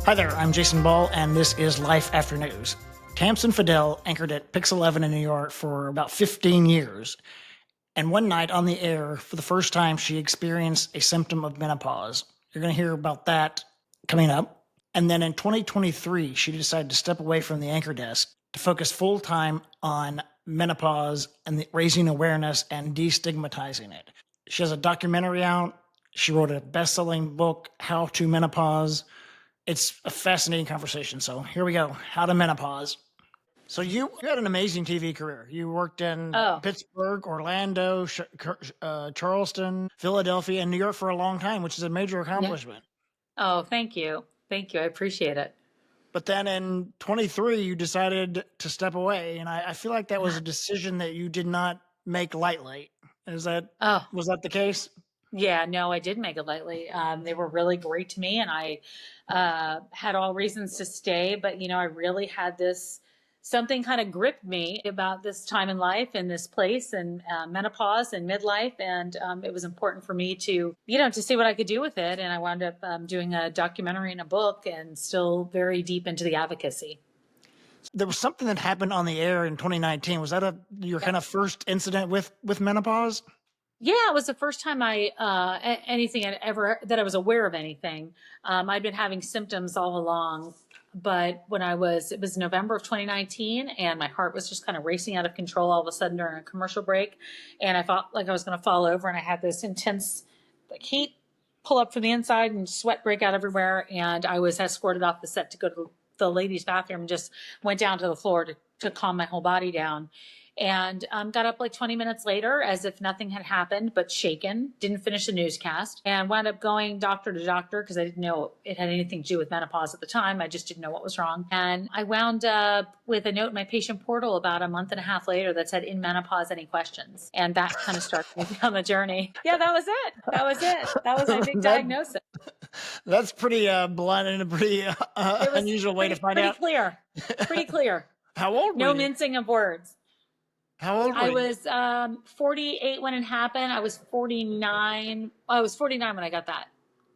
Hi there, I'm Jason Ball, and this is Life After News. Tamsen Fadal anchored at Pix 11 in New York for about 15 years. And one night on the air, for the first time, she experienced a symptom of menopause. You're going to hear about that coming up. And then in 2023, she decided to step away from the anchor desk to focus full time on menopause and raising awareness and destigmatizing it. She has a documentary out. She wrote a best-selling book, How to Menopause. It's a fascinating conversation. So here we go. How to menopause. So you had an amazing TV career. You worked in Pittsburgh, Orlando, Charleston, Philadelphia, and New York for a long time, which is a major accomplishment. Oh, thank you. Thank you. I appreciate it. But then in 23, you decided to step away. And I feel like that was a decision that you did not make lightly. Was that the case? Yeah, no, I did make it lightly. They were really great to me, and I had all reasons to stay. But, I really had something kind of gripped me about this time in life and this place and menopause and midlife. And it was important for me to, to see what I could do with it. And I wound up doing a documentary and a book, and still very deep into the advocacy. There was something that happened on the air in 2019. Was that your kind of first incident with menopause? Yeah, it was the first time anything that I was aware of anything. I'd been having symptoms all along, but it was November of 2019, and my heart was just kind of racing out of control all of a sudden during a commercial break. And I felt like I was going to fall over, and I had this intense heat pull up from the inside and sweat break out everywhere. And I was escorted off the set to go to the ladies' bathroom, and just went down to the floor to calm my whole body down. And got up like 20 minutes later as if nothing had happened, but shaken, didn't finish the newscast, and wound up going doctor to doctor because I didn't know it had anything to do with menopause at the time. I just didn't know what was wrong. And I wound up with a note in my patient portal about a month and a half later that said, "In menopause, any questions?" And that kind of started me on the journey. Yeah, that was it. That was my big diagnosis. That's pretty blunt and a pretty unusual way to find out. Pretty clear. How old were you? No mincing of words. How old were you? I was 48 when it happened. I was 49. I was 49 when I got that.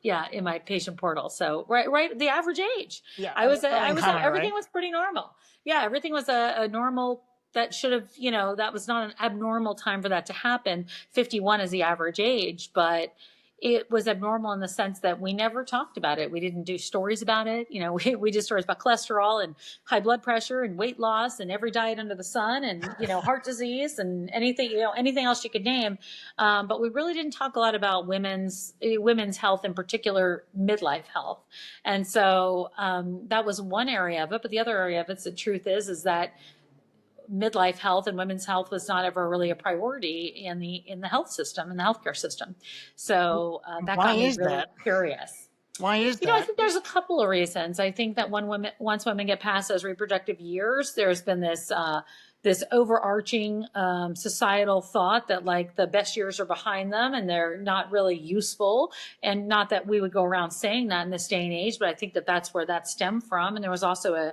Yeah, in my patient portal. So right, the average age. Yeah, everything was pretty normal. Yeah, everything was a normal. That should have, that was not an abnormal time for that to happen. 51 is the average age, but it was abnormal in the sense that we never talked about it. We didn't do stories about it. We did stories about cholesterol and high blood pressure and weight loss and every diet under the sun and, heart disease and anything else you could name. But we really didn't talk a lot about women's health, in particular midlife health. And so that was one area of it. But the other area of it, the truth is that midlife health and women's health was not ever really a priority in the health system, in the healthcare system. So that got me really curious. Why is that? I think there's a couple of reasons. I think that once women get past those reproductive years, there's been this overarching societal thought that like the best years are behind them and they're not really useful. And not that we would go around saying that in this day and age, but I think that that's where that stemmed from. And there was also a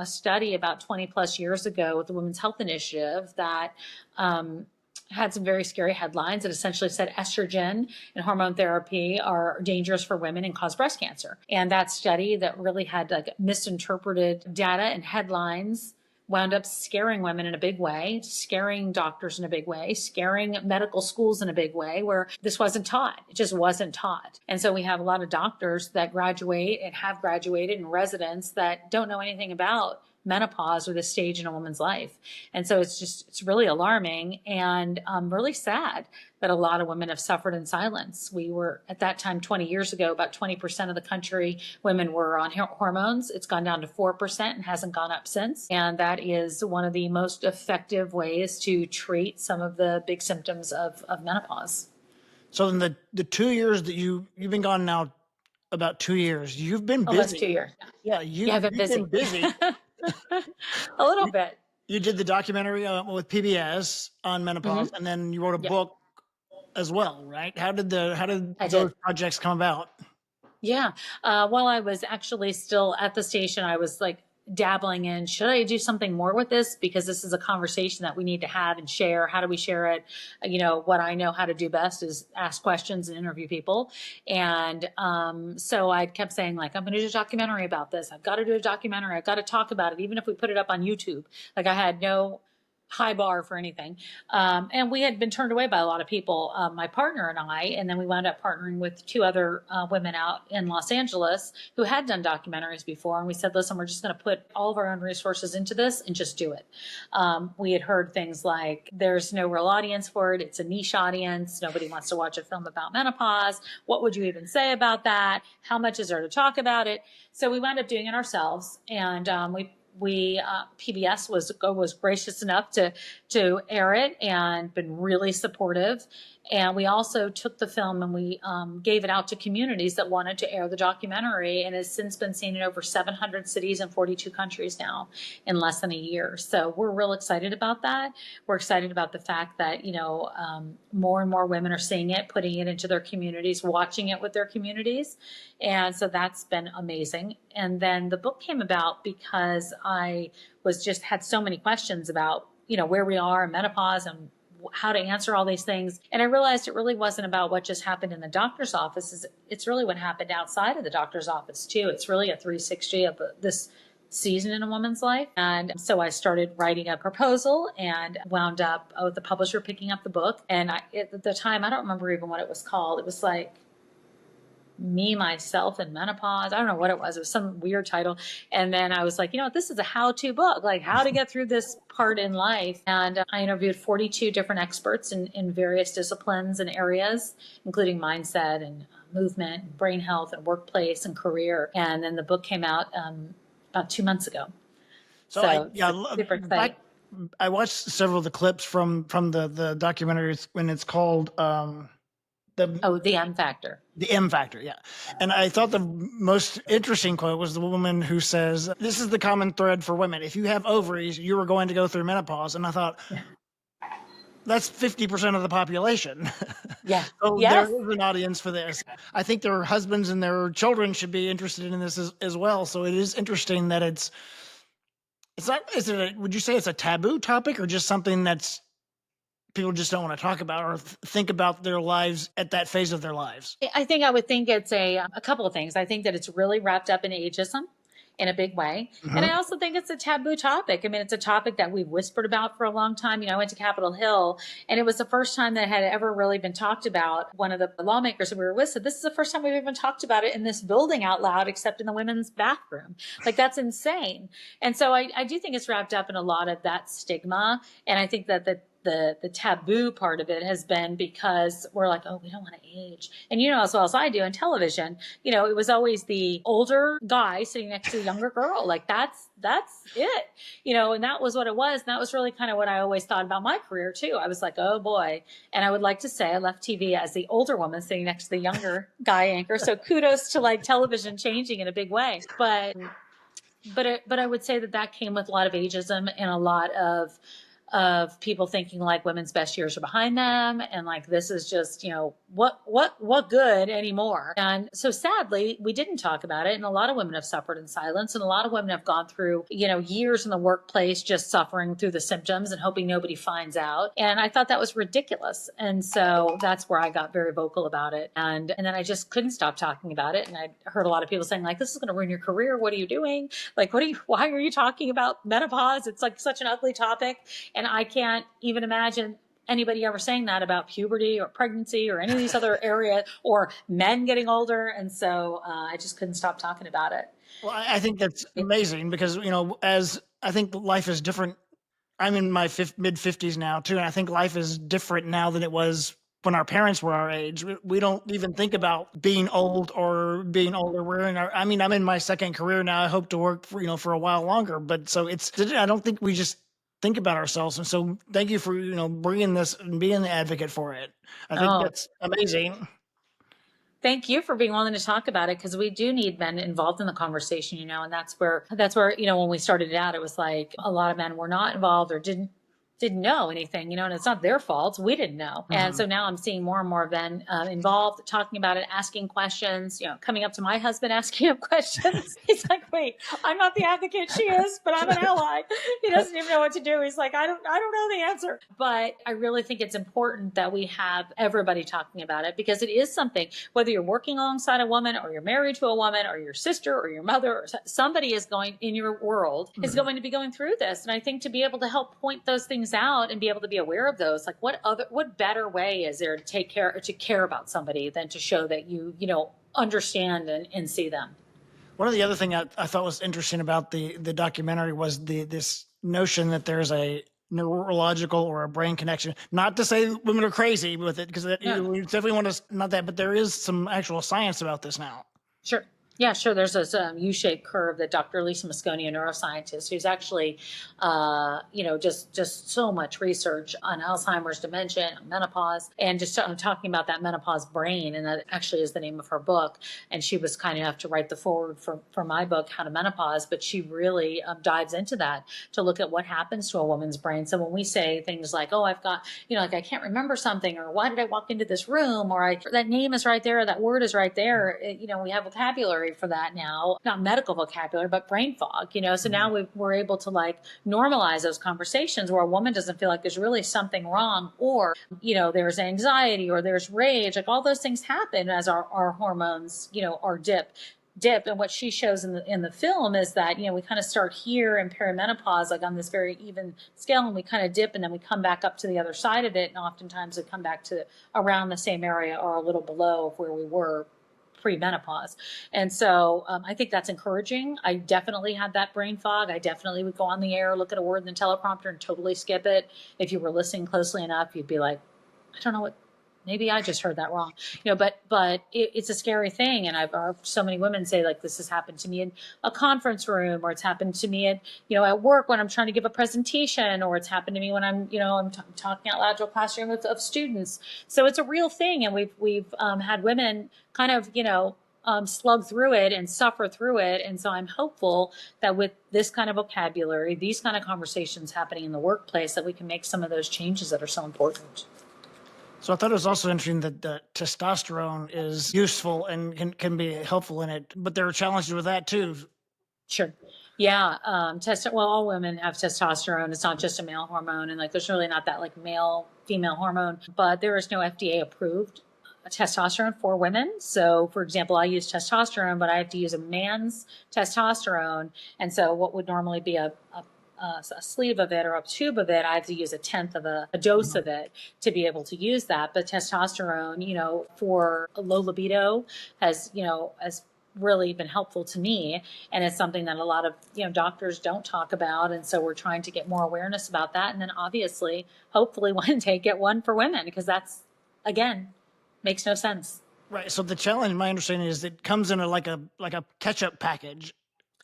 study about 20 plus years ago with the Women's Health Initiative that had some very scary headlines that essentially said estrogen and hormone therapy are dangerous for women and cause breast cancer. And that study that really had like misinterpreted data and headlines wound up scaring women in a big way, scaring doctors in a big way, scaring medical schools in a big way, where this wasn't taught. It just wasn't taught. And so we have a lot of doctors that graduate and have graduated and residents that don't know anything about menopause or this stage in a woman's life. And so it's really alarming and really sad that a lot of women have suffered in silence. We were at that time, 20 years ago, about 20% of the country, women were on hormones. It's gone down to 4% and hasn't gone up since. And that is one of the most effective ways to treat some of the big symptoms of menopause. So in the 2 years that you've been gone now, about 2 years, you've been busy. That's 2 years. Yeah, you've been busy. A little bit. You did the documentary with PBS on menopause, and then you wrote a book as well, right? How did those projects come about? Yeah. While I was actually still at the station, I was like dabbling in, should I do something more with this? Because this is a conversation that we need to have and share. How do we share it? What I know how to do best is ask questions and interview people. And so I kept saying, like, I'm going to do a documentary about this. I've got to do a documentary. I've got to talk about it, even if we put it up on YouTube. Like, I had no high bar for anything. And we had been turned away by a lot of people, my partner and I, and then we wound up partnering with two other women out in Los Angeles who had done documentaries before. And we said, listen, we're just going to put all of our own resources into this and just do it. We had heard things like, there's no real audience for it. It's a niche audience. Nobody wants to watch a film about menopause. What would you even say about that? How much is there to talk about it? So we wound up doing it ourselves. And PBS was gracious enough to air it and been really supportive. And we also took the film and we gave it out to communities that wanted to air the documentary, and has since been seen in over 700 cities in 42 countries now in less than a year. So we're real excited about that. We're excited about the fact that, more and more women are seeing it, putting it into their communities, watching it with their communities. And so that's been amazing. And then the book came about because I had so many questions about, where we are in menopause and how to answer all these things. And I realized it really wasn't about what just happened in the doctor's office. It's really what happened outside of the doctor's office too. It's really a 360 of this season in a woman's life. And so I started writing a proposal and wound up with the publisher picking up the book. And at the time, I don't remember even what it was called. It was like Me, Myself, and Menopause. I don't know what it was. It was some weird title. And then I was like, this is a how-to book, like how to get through this part in life. And I interviewed 42 different experts in various disciplines and areas, including mindset and movement, brain health, and workplace and career. And then the book came out about 2 months ago. So super exciting. I watched several of the clips from the documentaries when it's called The M Factor. The M Factor, yeah. And I thought the most interesting quote was the woman who says, this is the common thread for women. If you have ovaries, you are going to go through menopause. And I thought, that's 50% of the population. Yeah. So yes. There is an audience for this. I think their husbands and their children should be interested in this as well. So it is interesting that it's not, would you say it's a taboo topic, or just something that's people just don't want to talk about or think about their lives at that phase of their lives? I would think it's a couple of things. I think that it's really wrapped up in ageism in a big way. Mm-hmm. And I also think it's a taboo topic. I mean, it's a topic that we've whispered about for a long time. I went to Capitol Hill, and it was the first time that it had ever really been talked about. One of the lawmakers that we were with said, this is the first time we've even talked about it in this building out loud, except in the women's bathroom. Like, that's insane. And so I do think it's wrapped up in a lot of that stigma. And I think that the taboo part of it has been because we're like, oh, we don't want to age. And as well as I do in television, it was always the older guy sitting next to the younger girl. Like, that's it, and that was what it was. And that was really kind of what I always thought about my career too. I was like, oh boy. And I would like to say I left TV as the older woman sitting next to the younger guy anchor. So kudos to like television changing in a big way. But I would say that came with a lot of ageism and a lot of people thinking like women's best years are behind them, and like this is just what good anymore. And so sadly we didn't talk about it, and a lot of women have suffered in silence, and a lot of women have gone through years in the workplace just suffering through the symptoms and hoping nobody finds out. And I thought that was ridiculous, and so that's where I got very vocal about it. And then I just couldn't stop talking about it. And I heard a lot of people saying like, this is going to ruin your career, what are you doing, like why are you talking about menopause, it's like such an ugly topic. And I can't even imagine anybody ever saying that about puberty or pregnancy or any of these other areas, or men getting older. And so I just couldn't stop talking about it. Well, I think that's amazing because, as I think life is different. I'm in my mid 50s now too. And I think life is different now than it was when our parents were our age. We don't even think about being old or being older. I'm in my second career now. I hope to work for a while longer, but so I don't think we just think about ourselves. And so thank you for, bringing this and being the advocate for it. I think that's amazing. Thank you for being willing to talk about it, because we do need men involved in the conversation, and that's where, when we started it out, it was like a lot of men were not involved or didn't didn't know anything, and it's not their fault. We didn't know. And Mhm. so now I'm seeing more and more of them involved, talking about it, asking questions, coming up to my husband, asking him questions. He's like, wait, I'm not the advocate. She is, but I'm an ally. He doesn't even know what to do. He's like, I don't know the answer. But I really think it's important that we have everybody talking about it, because it is something, whether you're working alongside a woman or you're married to a woman or your sister or your mother, or somebody is going in your world is Mhm. going to be going through this. And I think to be able to help point those things out and be able to be aware of those, like what better way is there to care about somebody than to show that you understand and see them. One of the other thing I thought was interesting about the documentary was this notion that there's a neurological or a brain connection. Not to say women are crazy with it, because No. we definitely want to not that, but there is some actual science about this now. Sure. Yeah, sure. There's this U-shaped curve that Dr. Lisa Mosconi, a neuroscientist, who's actually, just so much research on Alzheimer's, dementia, on menopause, and just talking about that menopause brain, and that actually is the name of her book. And she was kind enough to write the foreword for my book, How to Menopause. But she really dives into that to look at what happens to a woman's brain. So when we say things like, "Oh, I've got," like I can't remember something, or why did I walk into this room, or that name is right there, or that word is right there. We have vocabulary for that now, not medical vocabulary, but brain fog. So Mhm. now we're able to normalize those conversations where a woman doesn't feel like there's really something wrong, or there's anxiety or there's rage. Like all those things happen as our hormones are dip. And what she shows in the film is that we kind of start here in perimenopause, like on this very even scale, and we kind of dip, and then we come back up to the other side of it, and oftentimes we come back to around the same area or a little below where we were pre-menopause. And so I think that's encouraging. I definitely had that brain fog. I definitely would go on the air, look at a word in the teleprompter and totally skip it. If you were listening closely enough, you'd be like, I don't know what, maybe I just heard that wrong. But it's a scary thing. And I've heard so many women say, like, this has happened to me in a conference room, or it's happened to me at work when I'm trying to give a presentation, or it's happened to me when I'm talking out loud to a classroom of students. So it's a real thing. And we've had women kind of, slug through it and suffer through it. And so I'm hopeful that with this kind of vocabulary, these kind of conversations happening in the workplace, that we can make some of those changes that are so important. So I thought it was also interesting that testosterone is useful and can be helpful in it, but there are challenges with that too. Sure. Yeah. Well, all women have testosterone. It's not just a male hormone. And there's really not that male female hormone, but there is no FDA approved testosterone for women. So for example, I use testosterone, but I have to use a man's testosterone. And so what would normally be a sleeve of it or a tube of it, I have to use a tenth of a dose of it to be able to use that. But testosterone, for a low libido has really been helpful to me. And it's something that a lot of, doctors don't talk about. And so we're trying to get more awareness about that. And then obviously, hopefully one day get one for women, because that's, again, makes no sense. Right. So the challenge, my understanding, is it comes in a ketchup package,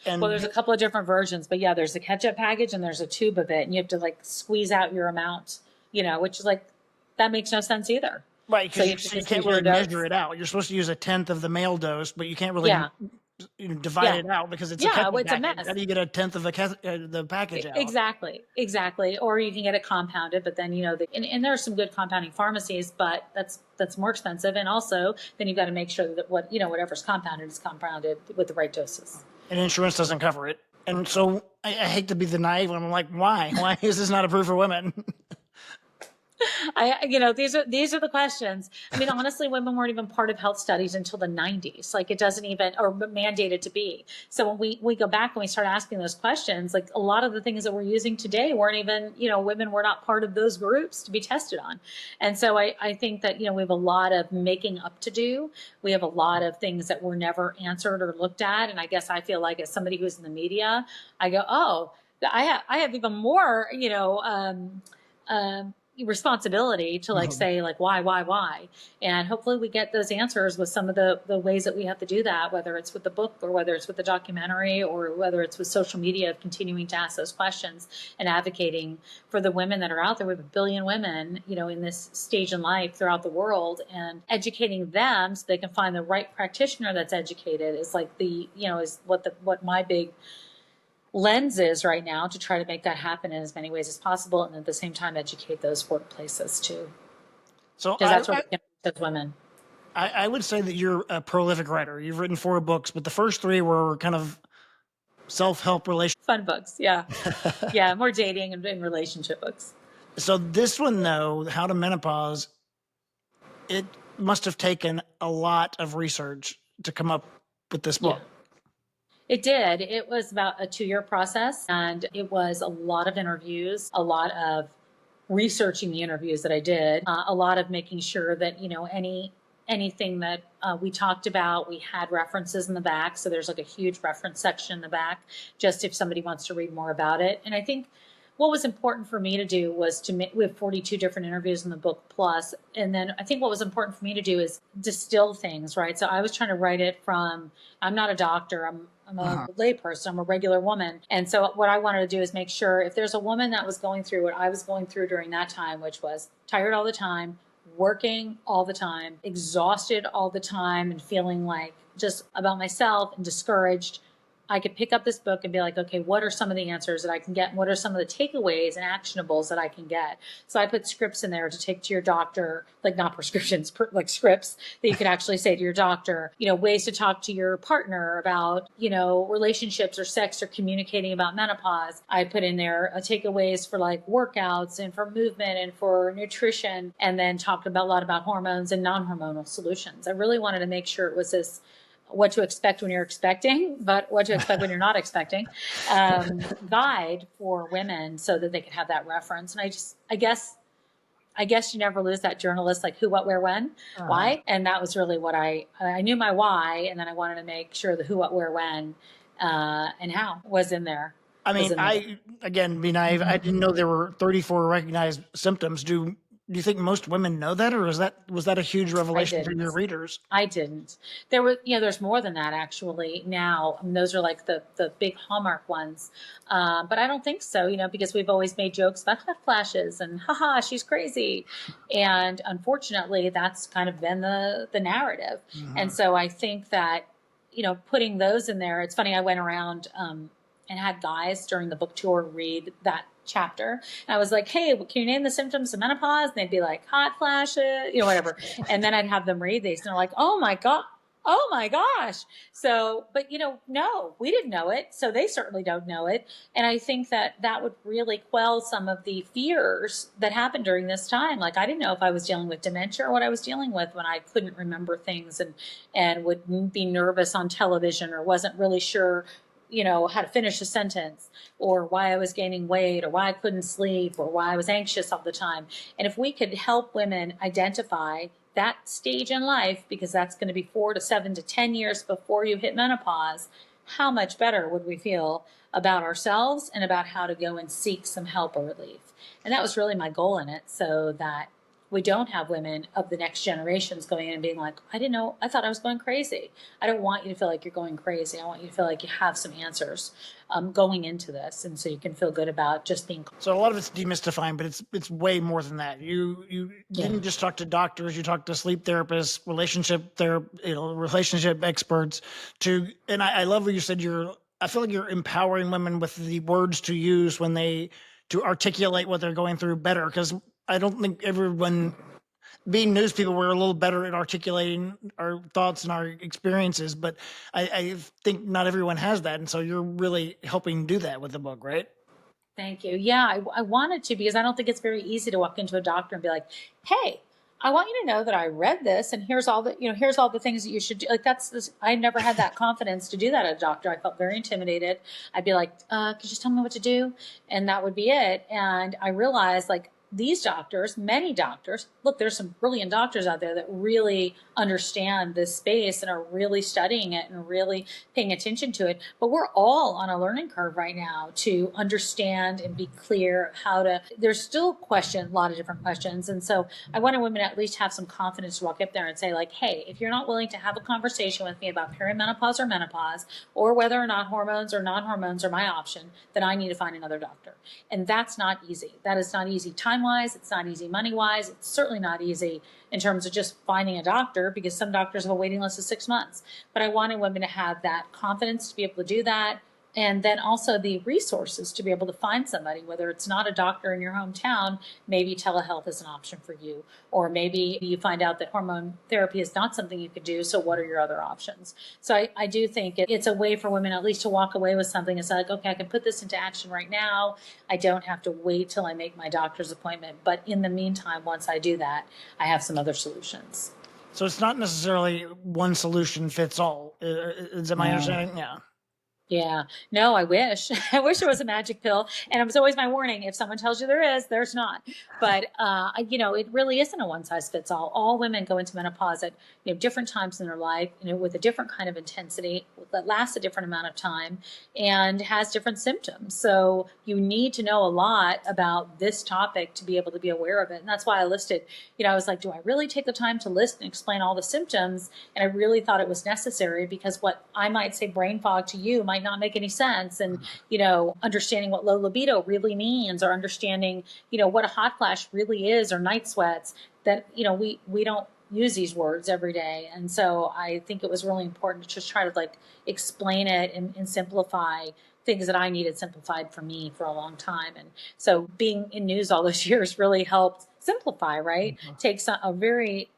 Well, and there's a couple of different versions, but yeah, there's a ketchup package and there's a tube of it, and you have to squeeze out your amount, which is that makes no sense either. right, So because you have to you just can't use your really measure dose. it out. You're supposed to use a tenth of the male dose, but you can't really Yeah, divide yeah, it out because it's a yeah. ketchup It's a package. How mess. do you get a tenth of the package out? Exactly. Or you can get it compounded, but then and there are some good compounding pharmacies, but that's more expensive. And also, then you've got to make sure that whatever's compounded is compounded with the right doses. And insurance doesn't cover it. And so I hate to be the naive one. I'm like, why? Why is this not approved for women? These are the questions. I mean, honestly, women weren't even part of health studies until the 90s. It doesn't even, or mandated to be. So when we go back and we start asking those questions, a lot of the things that we're using today weren't even, women were not part of those groups to be tested on. And so I think that, we have a lot of making up to do. We have a lot of things that were never answered or looked at. And I guess I feel like, as somebody who's in the media, I go, oh, I have even more, responsibility to say why, and hopefully we get those answers with some of the ways that we have to do that, whether it's with the book or whether it's with the documentary or whether it's with social media, of continuing to ask those questions and advocating for the women that are out there. We have 1 billion women in this stage in life throughout the world, and educating them so they can find the right practitioner that's educated is is what my big lens is right now to try to make that happen in as many ways as possible, and at the same time educate those workplaces too, So because that's what we can do as women. I would say that you're a prolific writer. You've written 4 books, but the first 3 were kind of self-help relationship. Fun books, yeah. Yeah, more dating and relationship books. So this one, though, How to Menopause, it must have taken a lot of research to come up with this Yeah. book. It did. It was about a 2-year process, and it was a lot of interviews, a lot of researching the interviews that I did, a lot of making sure that, anything that we talked about, we had references in the back. So there's like a huge reference section in the back, just if somebody wants to read more about it. And I think what was important for me to do was to make, we have 42 different interviews in the book plus. And then I think what was important for me to do is distill things, right? So I was trying to write it from, I'm not a doctor. I'm a layperson. I'm a regular woman. And so what I wanted to do is make sure if there's a woman that was going through what I was going through during that time, which was tired all the time, working all the time, exhausted all the time, and feeling like just about myself and discouraged, I could pick up this book and be like, okay, what are some of the answers that I can get? And what are some of the takeaways and actionables that I can get? So I put scripts in there to take to your doctor, like not prescriptions, like scripts that you could actually say to your doctor, ways to talk to your partner about, relationships or sex or communicating about menopause. I put in there takeaways for like workouts and for movement and for nutrition, and then talked about a lot about hormones and non-hormonal solutions. I really wanted to make sure it was this what to expect when you're expecting, but what to expect when you're not expecting, guide for women so that they could have that reference. And I guess you never lose that journalist, like who, what, where, when, why. And that was really what I knew my why. And then I wanted to make sure the who, what, where, when, and how was in there. I mean, I didn't know there were 34 recognized symptoms. Do you think most women know that, or was that a huge revelation for your readers? I didn't. There were, there's more than that actually now. I mean, those are like the big hallmark ones. But I don't think so, because we've always made jokes about hot flashes and haha, she's crazy. And unfortunately, that's kind of been the narrative. And so I think that, putting those in there, it's funny, I went around, and had guys during the book tour read that chapter. And I was like, hey, can you name the symptoms of menopause? And they'd be like, hot flashes, whatever. And then I'd have them read these and they're like, oh my gosh. So, but no, we didn't know it. So they certainly don't know it. And I think that would really quell some of the fears that happened during this time. Like, I didn't know if I was dealing with dementia or what I was dealing with when I couldn't remember things and would be nervous on television or wasn't really sure how to finish a sentence, or why I was gaining weight, or why I couldn't sleep, or why I was anxious all the time. And if we could help women identify that stage in life, because that's going to be 4 to 7 to 10 years before you hit menopause, how much better would we feel about ourselves and about how to go and seek some help or relief? And that was really my goal in it, so that we don't have women of the next generations going in and being like, I didn't know, I thought I was going crazy. I don't want you to feel like you're going crazy. I want you to feel like you have some answers going into this. And so you can feel good about just being. So a lot of it's demystifying, but it's way more than that. You didn't just talk to doctors, you talked to sleep therapists, relationship experts and I love what you said. I feel like you're empowering women with the words to use to articulate what they're going through better. Because I don't think everyone, being news people, we're a little better at articulating our thoughts and our experiences, but I think not everyone has that. And so you're really helping do that with the book, right? Thank you. Yeah, I wanted to, because I don't think it's very easy to walk into a doctor and be like, hey, I want you to know that I read this and here's all the things that you should do. Like I never had that confidence to do that at a doctor. I felt very intimidated. I'd be like, could you just tell me what to do? And that would be it. And I realized, like, these doctors, many doctors, look, there's some brilliant doctors out there that really understand this space and are really studying it and really paying attention to it. But we're all on a learning curve right now to understand and be clear there's still a lot of different questions. And so I wanted women to at least have some confidence to walk up there and say, like, hey, if you're not willing to have a conversation with me about perimenopause or menopause, or whether or not hormones or non-hormones are my option, then I need to find another doctor. And that's not easy. That is not easy time-wise. It's not easy money-wise. It's certainly not easy in terms of just finding a doctor, because some doctors have a waiting list of 6 months. But I wanted women to have that confidence to be able to do that, And then also the resources to be able to find somebody, whether it's not a doctor in your hometown, maybe telehealth is an option for you, or maybe you find out that hormone therapy is not something you could do. So what are your other options? So I do think it's a way for women at least to walk away with something. It's like, okay, I can put this into action right now. I don't have to wait till I make my doctor's appointment. But in the meantime, once I do that, I have some other solutions. So it's not necessarily one solution fits all. Is that my understanding? Yeah. Yeah. No, I wish. I wish there was a magic pill. And it was always my warning. If someone tells you there is, there's not. But, it really isn't a one size fits all. All women go into menopause at different times in their life, with a different kind of intensity that lasts a different amount of time and has different symptoms. So you need to know a lot about this topic to be able to be aware of it. And that's why I listed, I was like, do I really take the time to list and explain all the symptoms? And I really thought it was necessary because what I might say brain fog to you might not make any sense. And, understanding what low libido really means, or understanding, what a hot flash really is, or night sweats, that, we don't use these words every day. And so I think it was really important to just try to explain it and simplify things that I needed simplified for me for a long time. And so being in news all those years really helped simplify, right? Takes a very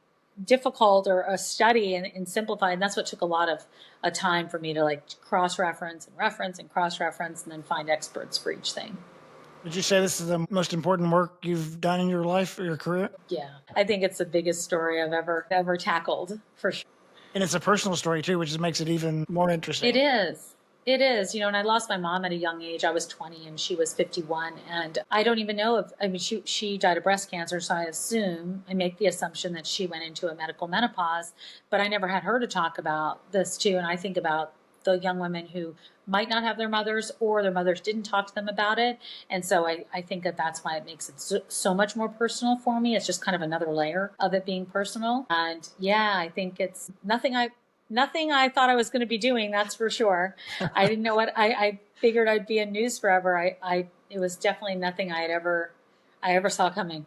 difficult or a study and simplify. And that's what took a lot of a time for me to cross-reference and reference and cross-reference and then find experts for each thing. Would you say this is the most important work you've done in your life or your career? Yeah, I think it's the biggest story I've ever tackled, for sure. And it's a personal story too, which makes it even more interesting. It is. It is, and I lost my mom at a young age. I was 20 and she was 51. And I don't even know she died of breast cancer. So I make the assumption that she went into a medical menopause, but I never had her to talk about this too. And I think about the young women who might not have their mothers, or their mothers didn't talk to them about it. And so I think that's why it makes it so much more personal for me. It's just kind of another layer of it being personal. And yeah, I think it's nothing I thought I was going to be doing, that's for sure. I didn't know what I figured I'd be in news forever. It was definitely nothing I ever saw coming.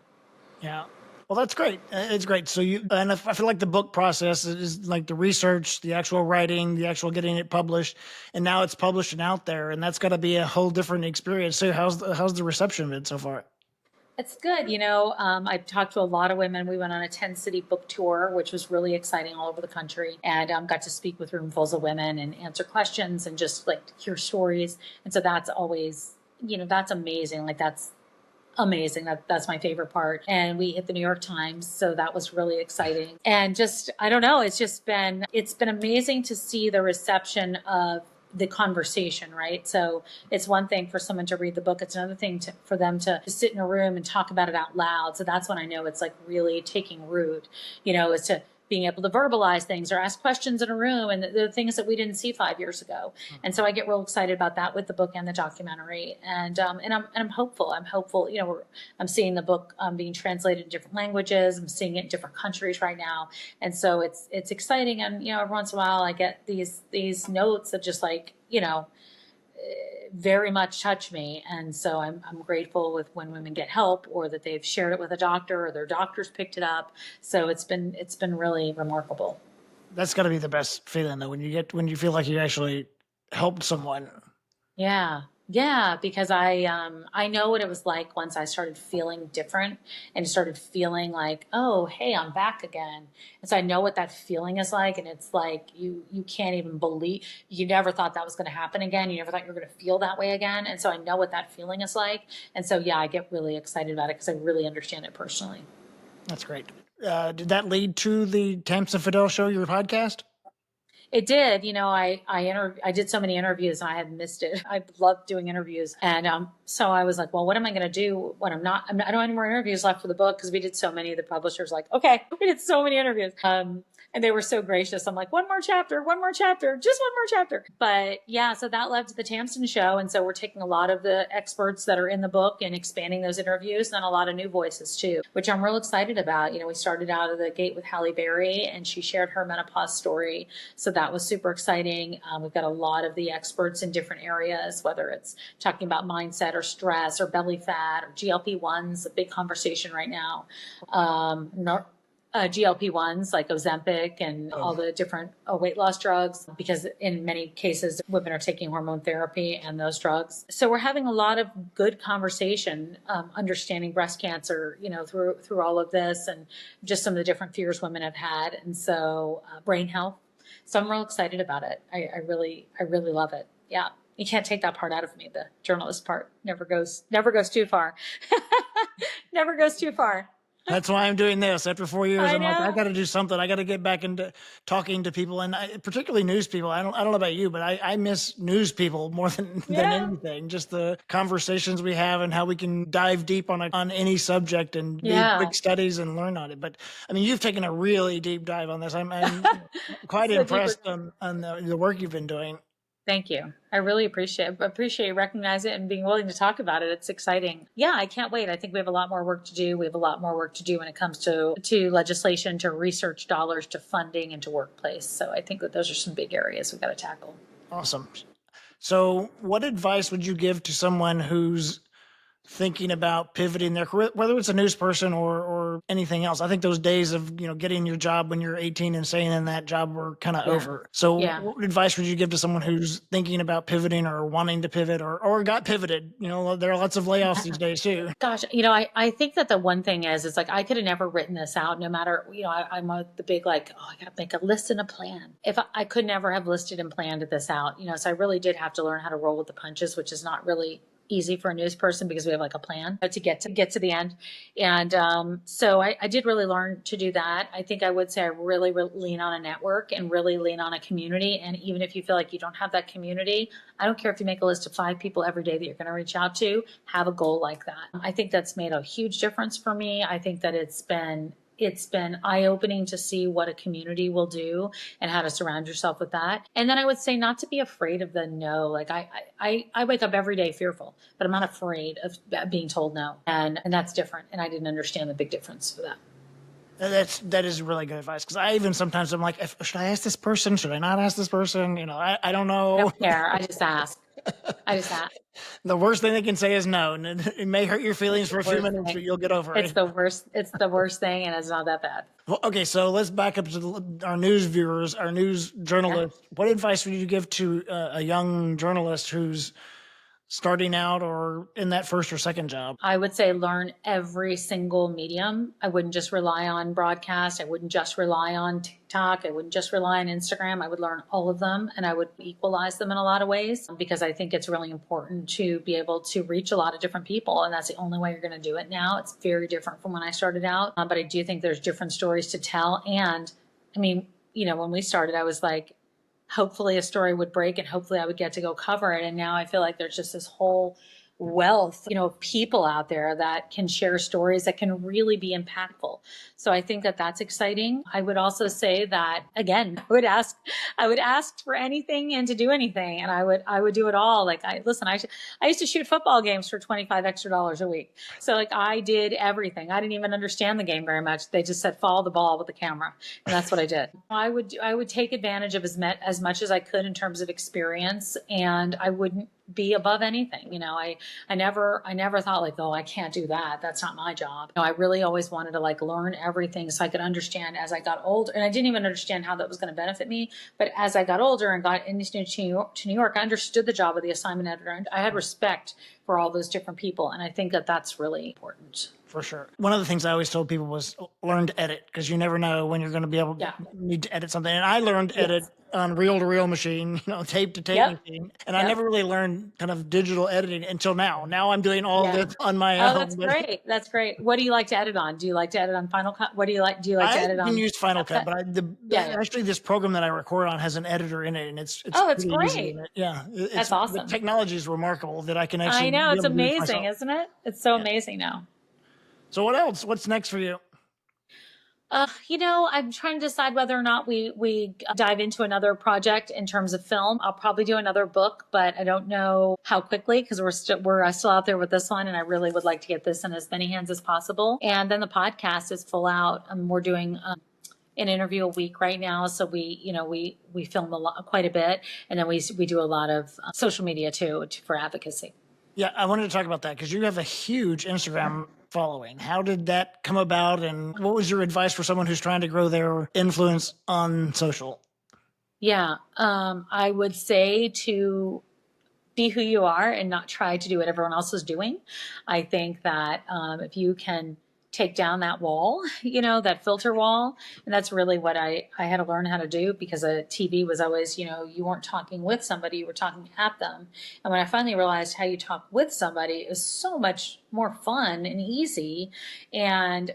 Yeah. Well, that's great. It's great. So I feel like the book process is like the research, the actual writing, the actual getting it published, and now it's published and out there, and that's got to be a whole different experience. So how's the reception been so far? It's good. I've talked to a lot of women. We went on a 10-city book tour, which was really exciting, all over the country, and got to speak with roomfuls of women and answer questions and just hear stories. And so that's always, that's amazing. That's amazing. That's my favorite part. And we hit the New York Times, so that was really exciting. And just, I don't know, it's been amazing to see the reception of the conversation, right? So it's one thing for someone to read the book. It's another thing for them to sit in a room and talk about it out loud. So that's when I know it's really taking root, is to being able to verbalize things or ask questions in a room, and the things that we didn't see 5 years ago. And so I get real excited about that with the book and the documentary. And I'm hopeful. I'm seeing the book being translated in different languages. I'm seeing it in different countries right now. And so it's exciting. And, every once in a while I get these notes that just very much touch me. And so I'm grateful with when women get help, or that they've shared it with a doctor, or their doctors picked it up. So it's been really remarkable. That's got to be the best feeling though, when you feel like you actually helped someone. Yeah, because I know what it was like once I started feeling different and started feeling like, oh, hey, I'm back again. And so I know what that feeling is like, and it's like you can't even believe, you never thought that was going to happen again. You never thought you were going to feel that way again. And so I know what that feeling is like. And so yeah, I get really excited about it because I really understand it personally. That's great. Did that lead to the Tamsen Fadal show, your podcast? It did. I did so many interviews and I had missed it. I love doing interviews. And so I was like, well, what am I going to do when I don't have any more interviews left for the book? Because we did so many. The publisher's like, okay, we did so many interviews. And they were so gracious. I'm like, one more chapter, just one more chapter. But yeah, so that led to the Tamsen show. And so we're taking a lot of the experts that are in the book and expanding those interviews, and a lot of new voices too, which I'm real excited about. We started out of the gate with Halle Berry, and she shared her menopause story. So that was super exciting. We've got a lot of the experts in different areas, whether it's talking about mindset or stress or belly fat or GLP-1s, a big conversation right now. GLP-1s like Ozempic and all the different weight loss drugs, because in many cases, women are taking hormone therapy and those drugs. So we're having a lot of good conversation, understanding breast cancer, through all of this, and just some of the different fears women have had. And so brain health. So I'm real excited about it. I really love it. Yeah. You can't take that part out of me. The journalist part never goes too far. Never goes too far. That's why I'm doing this. After 4 years, I'm like, I know. got to do something. I got to get back into talking to people, and particularly news people. I don't know about you, but I miss news people more than Yeah. anything. Just the conversations we have and how we can dive deep on any subject and do Yeah. quick studies and learn on it. But I mean, you've taken a really deep dive on this. I'm quite So deeper. impressed on the work you've been doing. Thank you. I really appreciate you recognizing it and being willing to talk about it. It's exciting. Yeah, I can't wait. I think we have a lot more work to do. We have a lot more work to do when it comes to legislation, to research dollars, to funding, and to workplace. So I think that those are some big areas we've got to tackle. Awesome. So, what advice would you give to someone who's thinking about pivoting their career, whether it's a news person or anything else? I think those days of getting your job when you're 18 and staying in that job were kind of over. So, Yeah. what advice would you give to someone who's thinking about pivoting or wanting to pivot or got pivoted? There are lots of layoffs these days too. Gosh, I think that the one thing is like I could have never written this out, no matter, I'm the big like, oh, I got to make a list and a plan. If I could never have listed and planned this out, so I really did have to learn how to roll with the punches, which is not really easy for a news person because we have like a plan to get to the end. And so I did really learn to do that. I think I would say I really lean on a network and really lean on a community. And even if you feel like you don't have that community, I don't care if you make a list of 5 people every day that you're going to reach out to, have a goal like that. I think that's made a huge difference for me. I think that it's been eye-opening to see what a community will do and how to surround yourself with that. And then I would say not to be afraid of the no. Like I wake up every day fearful, but I'm not afraid of being told no. And that's different. And I didn't understand the big difference for that. That is really good advice, because I even sometimes I'm like, should I ask this person? Should I not ask this person? I don't know. I don't care. I just ask. The worst thing they can say is no, and it may hurt your feelings for a few minutes, but you'll get over It's it. the worst. It's the worst thing, and it's not that bad. Well, okay, so let's back up to our news viewers, our news journalists. What advice would you give to a young journalist who's starting out or in that first or second job? I would say learn every single medium. I wouldn't just rely on broadcast. I wouldn't just rely on TikTok. I wouldn't just rely on Instagram. I would learn all of them, and I would equalize them in a lot of ways, because I think it's really important to be able to reach a lot of different people. And that's the only way you're going to do it now. It's very different from when I started out. But I do think there's different stories to tell. And I mean, when we started, I was like, hopefully a story would break and hopefully I would get to go cover it. And now I feel like there's just this whole wealth, of people out there that can share stories that can really be impactful. So I think that that's exciting. I would also say that, again, I would ask for anything and to do anything. And I would do it all. Like I used to shoot football games for $25 extra a week. So like I did everything. I didn't even understand the game very much. They just said, follow the ball with the camera. And that's what I did. I would take advantage of as much as I could in terms of experience, and I wouldn't be above anything. I never thought like, oh, I can't do that. That's not my job. I really always wanted to like learn everything so I could understand as I got older. And I didn't even understand how that was going to benefit me. But as I got older and got into New York, I understood the job of the assignment editor. And I had respect for all those different people. And I think that that's really important. For sure. One of the things I always told people was learn to edit, because you never know when you're going to be able to need to edit something. And I learned to edit on reel-to-reel machine, tape to tape machine. And I never really learned kind of digital editing until now. Now I'm doing all this on my own. Oh, that's great. That's great. What do you like to edit on? Do you like to edit on Final Cut? What do you like? Do you like to edit on? I can use Final Cut, but actually this program that I record on has an editor in it, and it's it's great. Easy. Yeah, that's awesome. The technology is remarkable that I can actually. I know, it's amazing, isn't it? It's so amazing now. So what else? What's next for you? I'm trying to decide whether or not we dive into another project in terms of film. I'll probably do another book, but I don't know how quickly, because we're still out there with this one, and I really would like to get this in as many hands as possible. And then the podcast is full out. We're doing an interview a week right now, so we film quite a bit, and then we do a lot of social media too for advocacy. Yeah, I wanted to talk about that because you have a huge Instagram following. How did that come about? And what was your advice for someone who's trying to grow their influence on social? Yeah, I would say to be who you are and not try to do what everyone else is doing. I think that if you can take down that wall, that filter wall, and that's really what I had to learn how to do, because a TV was always, you weren't talking with somebody, you were talking at them. And when I finally realized how you talk with somebody, it was so much more fun and easy. And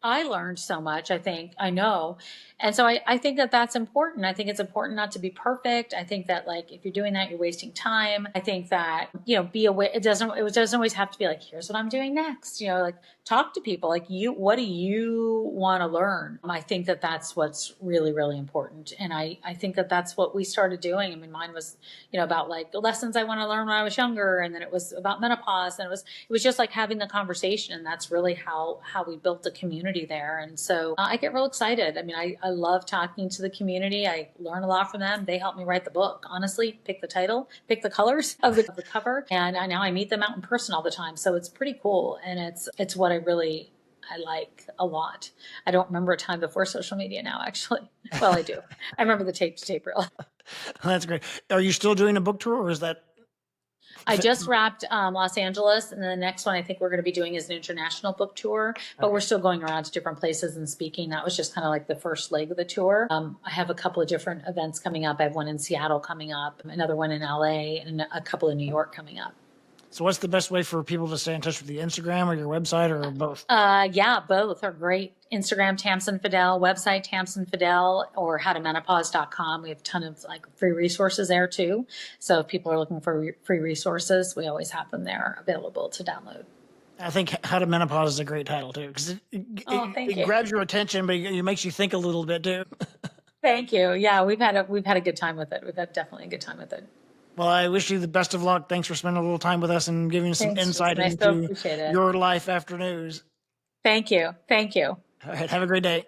I learned so much, I know. And so I think that that's important. I think it's important not to be perfect. I think that, like, if you're doing that, you're wasting time. I think that, be aware. It doesn't always have to be like, here's what I'm doing next, like, talk to people like, what do you want to learn? I think that that's what's really, really important. And I think that that's what we started doing. I mean, mine was, about like the lessons I want to learn when I was younger. And then it was about menopause, and it was just like having the conversation. And that's really how we built the community there. And so I get real excited. I mean, I love talking to the community. I learn a lot from them. They help me write the book, honestly, pick the title, pick the colors of the cover. And now I meet them out in person all the time. So it's pretty cool. And it's what I like a lot. I don't remember a time before social media now, actually. Well, I do. I remember the tape to tape reel. That's great. Are you still doing a book tour, or is that? I just wrapped Los Angeles, and then the next one I think we're going to be doing is an international book tour, but we're still going around to different places and speaking. That was just kind of like the first leg of the tour. I have a couple of different events coming up. I have one in Seattle coming up, another one in LA, and a couple in New York coming up. So what's the best way for people to stay in touch with the Instagram or your website, or both? Yeah, both are great. Instagram, Tamsen Fadal, website, Tamsen Fadal, or howtomenopause.com. We have a ton of like free resources there too. So if people are looking for free resources, we always have them there available to download. I think How to Menopause is a great title too, because it grabs your attention, but it makes you think a little bit too. Thank you. Yeah, we've had a good time with it. We've had definitely a good time with it. Well, I wish you the best of luck. Thanks for spending a little time with us and giving us some insight into your life after news. Thank you. Thank you. All right. Have a great day.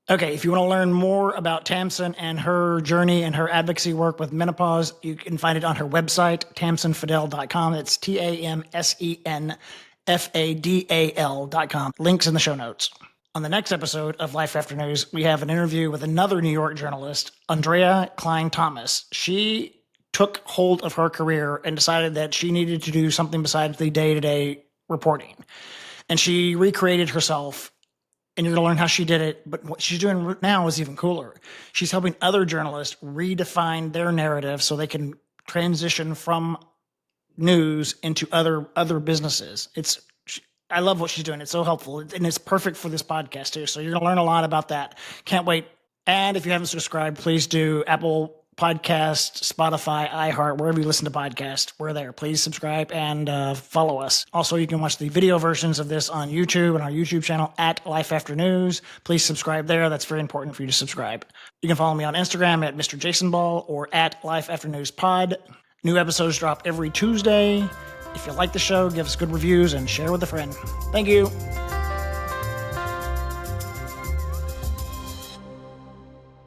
Okay. If you want to learn more about Tamsen and her journey and her advocacy work with menopause, you can find it on her website, tamsenfadal.com. It's TAMSENFADAL.com. Links in the show notes. On the next episode of Life After News, we have an interview with another New York journalist, Andrea Klein-Thomas. She took hold of her career and decided that she needed to do something besides the day-to-day reporting. And she recreated herself, and you're going to learn how she did it. But what she's doing now is even cooler. She's helping other journalists redefine their narrative so they can transition from news into other businesses. I love what she's doing. It's so helpful, and it's perfect for this podcast too. So you're going to learn a lot about that. Can't wait. And if you haven't subscribed, please do. Apple Podcast, Spotify, iHeart, wherever you listen to podcasts, we're there. Please subscribe and follow us. Also, you can watch the video versions of this on YouTube and our YouTube channel at Life After News. Please subscribe there. That's very important for you to subscribe. You can follow me on Instagram at Mr. Jason Ball or at Life After News Pod. New episodes drop every Tuesday. If you like the show, give us good reviews and share with a friend. Thank you.